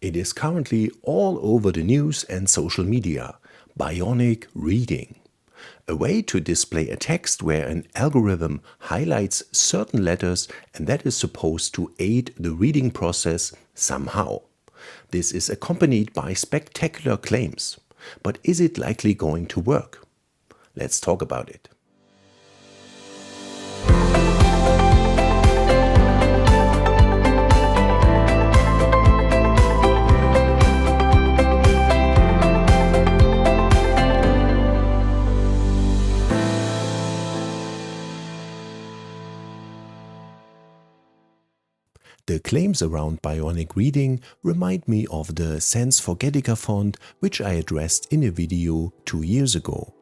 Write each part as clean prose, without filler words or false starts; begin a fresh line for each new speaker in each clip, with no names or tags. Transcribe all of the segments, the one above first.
It is currently all over the news and social media. Bionic Reading. A way to display a text where an algorithm highlights certain letters and that is supposed to aid the reading process somehow. This is accompanied by spectacular claims. But is it likely going to work? Let's talk about it. The claims around Bionic Reading remind me of the Sensational font which I addressed in a video 2 years ago.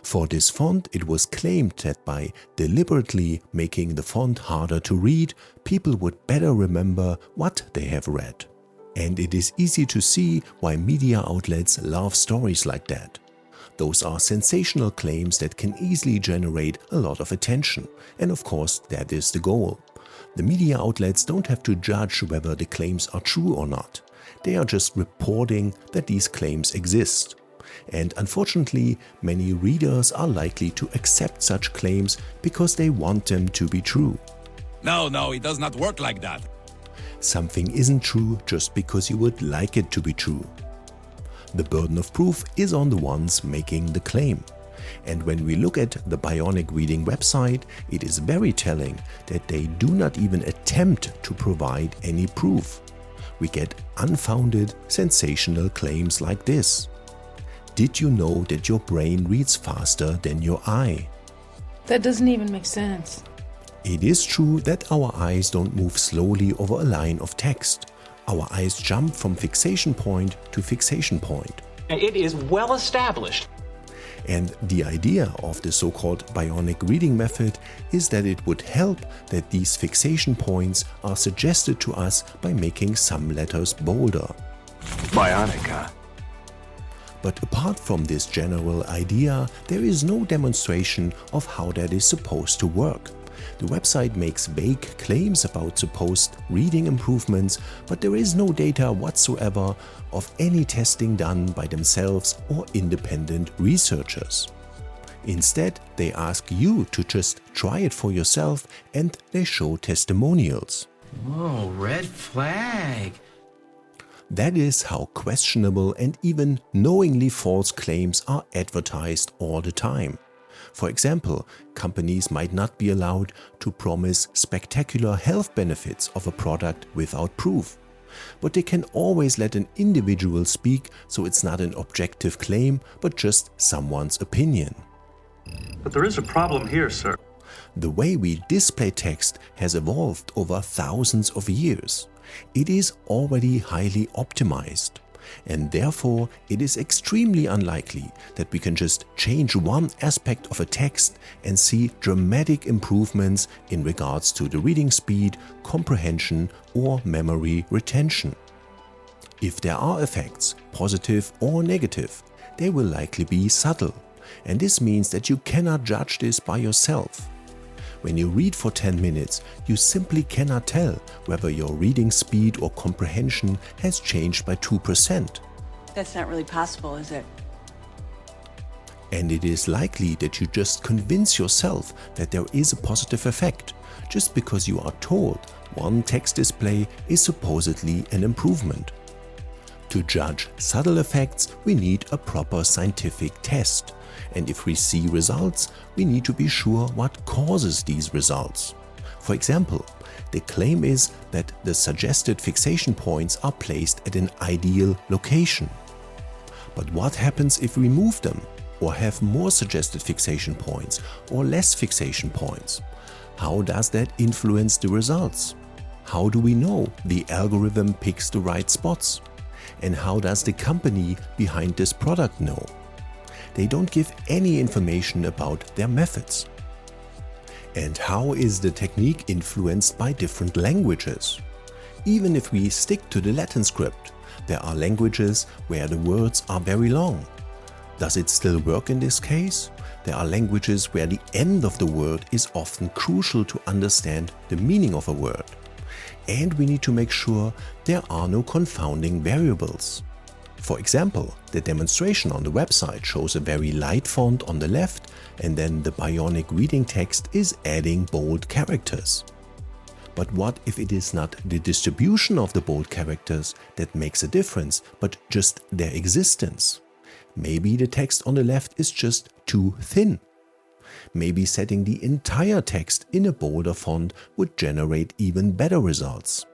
For this font, it was claimed that by deliberately making the font harder to read, people would better remember what they have read. And it is easy to see why media outlets love stories like that. Those are sensational claims that can easily generate a lot of attention, and of course that is the goal. The media outlets don't have to judge whether the claims are true or not. They are just reporting that these claims exist. And unfortunately, many readers are likely to accept such claims because they want them to be true.
No, it does not work like that.
Something isn't true just because you would like it to be true. The burden of proof is on the ones making the claim. And when we look at the Bionic Reading website, it is very telling that they do not even attempt to provide any proof. We get unfounded, sensational claims like this. Did you know that your brain reads faster than your eye?
That doesn't even make sense.
It is true that our eyes don't move slowly over a line of text. Our eyes jump from fixation point to fixation point.
It is well established.
And the idea of the so-called Bionic Reading method is that it would help that these fixation points are suggested to us by making some letters bolder.
Bionic, huh?
But apart from this general idea, there is no demonstration of how that is supposed to work. The website makes vague claims about supposed reading improvements, but there is no data whatsoever of any testing done by themselves or independent researchers. Instead, they ask you to just try it for yourself and they show testimonials.
Whoa, red flag.
That is how questionable and even knowingly false claims are advertised all the time. For example, companies might not be allowed to promise spectacular health benefits of a product without proof. But they can always let an individual speak, so it's not an objective claim, but just someone's opinion.
But there is a problem here, sir.
The way we display text has evolved over thousands of years. It is already highly optimized. And therefore, it is extremely unlikely that we can just change one aspect of a text and see dramatic improvements in regards to the reading speed, comprehension or memory retention. If there are effects, positive or negative, they will likely be subtle, and this means that you cannot judge this by yourself. When you read for 10 minutes, you simply cannot tell whether your reading speed or comprehension has changed by 2%.
That's not really possible, is it?
And it is likely that you just convince yourself that there is a positive effect, just because you are told one text display is supposedly an improvement. To judge subtle effects, we need a proper scientific test. And if we see results, we need to be sure what causes these results. For example, the claim is that the suggested fixation points are placed at an ideal location. But what happens if we move them, or have more suggested fixation points, or less fixation points? How does that influence the results? How do we know the algorithm picks the right spots? And how does the company behind this product know? They don't give any information about their methods. And how is the technique influenced by different languages? Even if we stick to the Latin script, there are languages where the words are very long. Does it still work in this case? There are languages where the end of the word is often crucial to understand the meaning of a word. and we need to make sure there are no confounding variables. For example, the demonstration on the website shows a very light font on the left, and then the Bionic Reading text is adding bold characters. But what if it is not the distribution of the bold characters that makes a difference, but just their existence? Maybe the text on the left is just too thin. Maybe setting the entire text in a bolder font would generate even better results.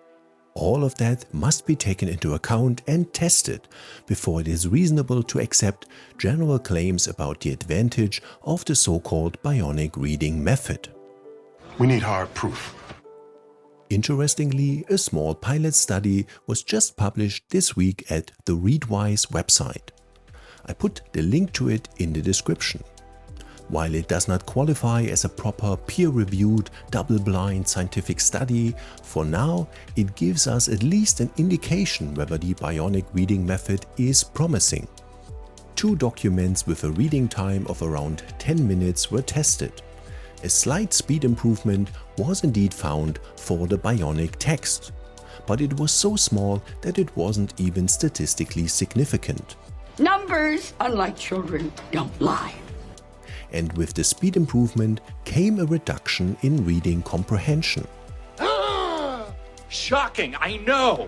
All of that must be taken into account and tested before it is reasonable to accept general claims about the advantage of the so-called Bionic Reading method.
We need hard proof.
Interestingly, a small pilot study was just published this week at the Readwise website. I put the link to it in the description. While it does not qualify as a proper peer-reviewed, double-blind scientific study, for now it gives us at least an indication whether the Bionic Reading method is promising. 2 documents with a reading time of around 10 minutes were tested. A slight speed improvement was indeed found for the Bionic text, but it was so small that it wasn't even statistically significant.
Numbers, unlike children, don't lie.
And with the speed improvement came a reduction in reading comprehension.
Shocking, I know!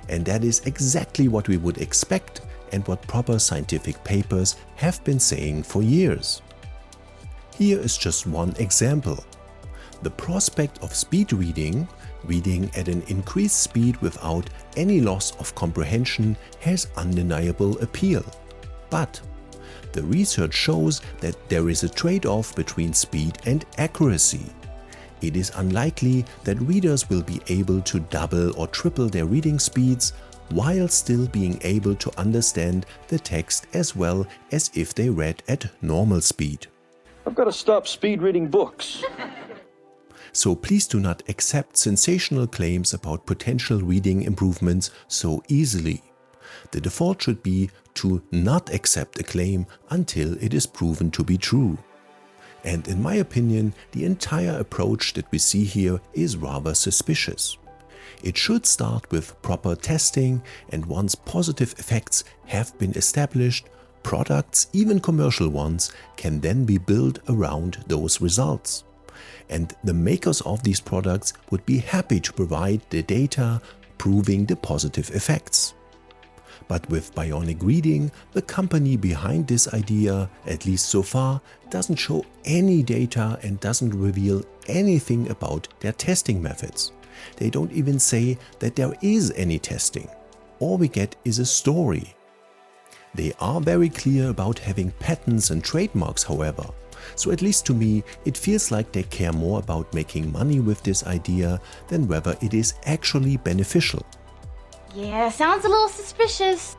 And that is exactly what we would expect and what proper scientific papers have been saying for years. Here is just one example. The prospect of speed reading, reading at an increased speed without any loss of comprehension, has undeniable appeal. But the research shows that there is a trade-off between speed and accuracy. It is unlikely that readers will be able to double or triple their reading speeds while still being able to understand the text as well as if they read at normal speed.
I've got to stop speed reading books.
So please do not accept sensational claims about potential reading improvements so easily. The default should be to not accept a claim until it is proven to be true. And in my opinion, the entire approach that we see here is rather suspicious. It should start with proper testing, and once positive effects have been established, products, even commercial ones, can then be built around those results. And the makers of these products would be happy to provide the data proving the positive effects. But with Bionic Reading, the company behind this idea, at least so far, doesn't show any data and doesn't reveal anything about their testing methods. They don't even say that there is any testing. All we get is a story. They are very clear about having patents and trademarks, however. So at least to me, it feels like they care more about making money with this idea than whether it is actually beneficial.
Yeah, sounds a little suspicious.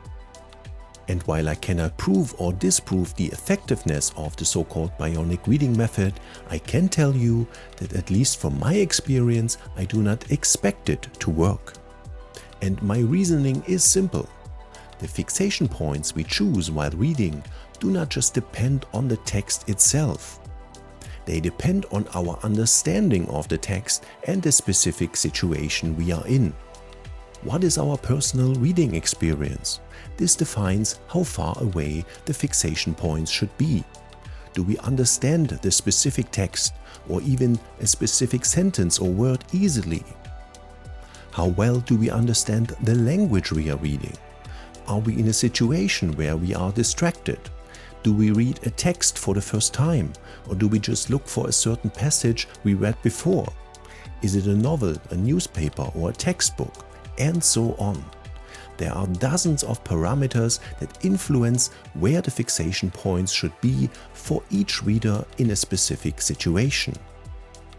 And while I cannot prove or disprove the effectiveness of the so-called Bionic Reading method, I can tell you that at least from my experience, I do not expect it to work. And my reasoning is simple. The fixation points we choose while reading do not just depend on the text itself. They depend on our understanding of the text and the specific situation we are in. What is our personal reading experience? This defines how far away the fixation points should be. Do we understand the specific text or even a specific sentence or word easily? How well do we understand the language we are reading? Are we in a situation where we are distracted? Do we read a text for the first time, or do we just look for a certain passage we read before? Is it a novel, a newspaper, or a textbook? And so on. There are dozens of parameters that influence where the fixation points should be for each reader in a specific situation.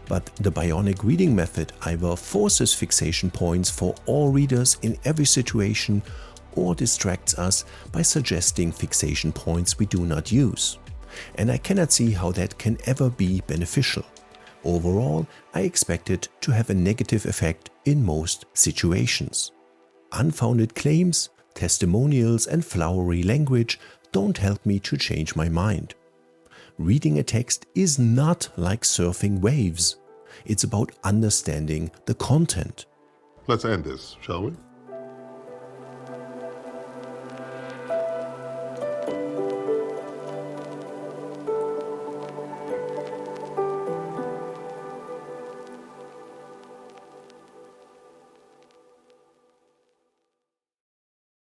But the Bionic Reading method either forces fixation points for all readers in every situation, or distracts us by suggesting fixation points we do not use. And I cannot see how that can ever be beneficial. Overall, I expect it to have a negative effect in most situations. Unfounded claims, testimonials, and flowery language don't help me to change my mind. Reading a text is not like surfing waves. It's about understanding the content.
Let's end this, shall we?